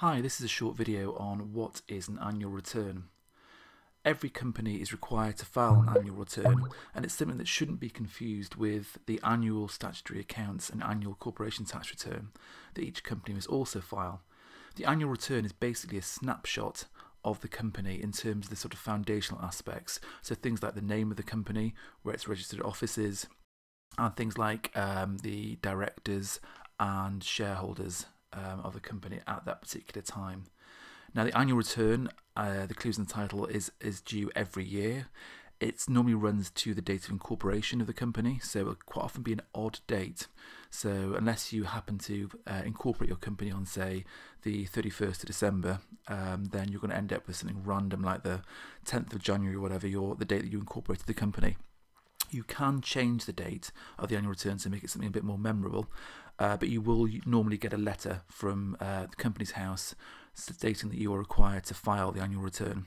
Hi, this is a short video on what is an annual return. Every company is required to file an annual return, and it's something that shouldn't be confused with the annual statutory accounts and annual corporation tax return that each company must also file. The annual return is basically a snapshot of the company in terms of the sort of foundational aspects, so things like the name of the company, where its registered office is, and things like the directors and shareholders of the company at that particular time. Now, the annual return, the clues in the title, is due every year. It normally runs to the date of incorporation of the company, so it'll quite often be an odd date. So unless you happen to incorporate your company on, say, the 31st of December, then you're going to end up with something random like the 10th of January or whatever, the date that you incorporated the company. You can change the date of the annual return to make it something a bit more memorable, but you will normally get a letter from the company's house stating that you are required to file the annual return.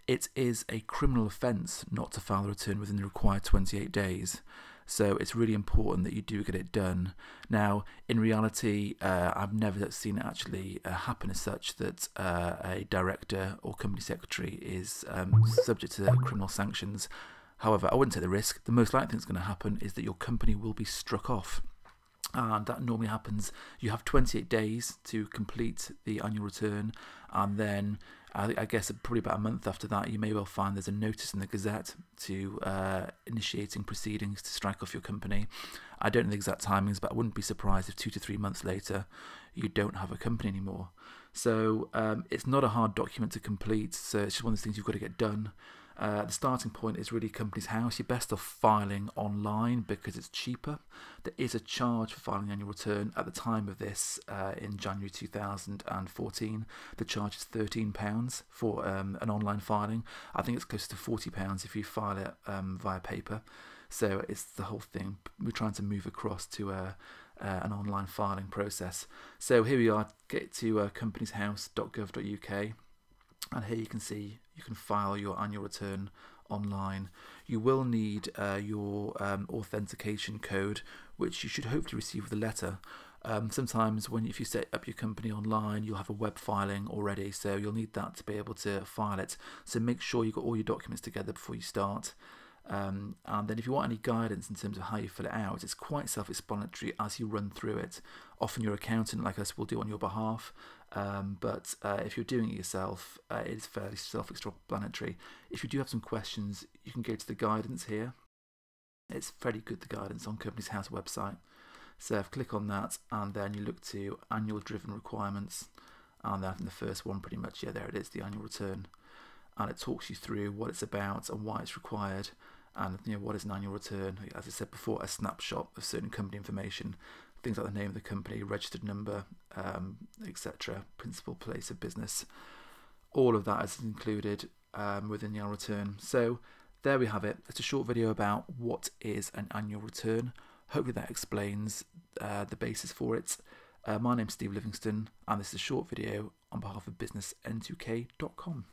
It is a criminal offence not to file the return within the required 28 days, so it's really important that you do get it done. Now, in reality, I've never seen it actually happen as such that a director or company secretary is subject to criminal sanctions. However, I wouldn't take the risk. The most likely thing that's going to happen is that your company will be struck off. And that normally happens. You have 28 days to complete the annual return, and then I guess probably about a month after that, you may well find there's a notice in the Gazette to initiating proceedings to strike off your company. I don't know the exact timings, but I wouldn't be surprised if 2 to 3 months later you don't have a company anymore. So it's not a hard document to complete, so it's just one of those things you've got to get done. The starting point is really Companies House. You're best off filing online because it's cheaper. There is a charge for filing the annual return. At the time of this, in January 2014, the charge is £13 for an online filing. I think it's close to £40 if you file it via paper. So it's the whole thing. We're trying to move across to an online filing process. So here we are. Get to companieshouse.gov.uk. And here you can see you can file your annual return online. You will need your authentication code, which you should hopefully receive with a letter. Sometimes if you set up your company online, you'll have a web filing already, so you'll need that to be able to file it. So make sure you've got all your documents together before you start. And then if you want any guidance in terms of how you fill it out, it's quite self-explanatory as you run through it. Often your accountant like us will do on your behalf, but if you're doing it yourself, it is fairly self-explanatory. If you do have some questions, you can go to the guidance here. It's fairly good, the guidance on Companies House website. So click on that, and then you look to annual driven requirements, and then the first one pretty much, yeah, there it is, the annual return. And it talks you through what it's about and why it's required, and what is an annual return. As I said before, a snapshot of certain company information, things like the name of the company, registered number, etc., principal place of business. All of that is included within the annual return. So there we have it. It's a short video about what is an annual return. Hopefully that explains the basis for it. My name's Steve Livingston, and this is a short video on behalf of businessn2k.com.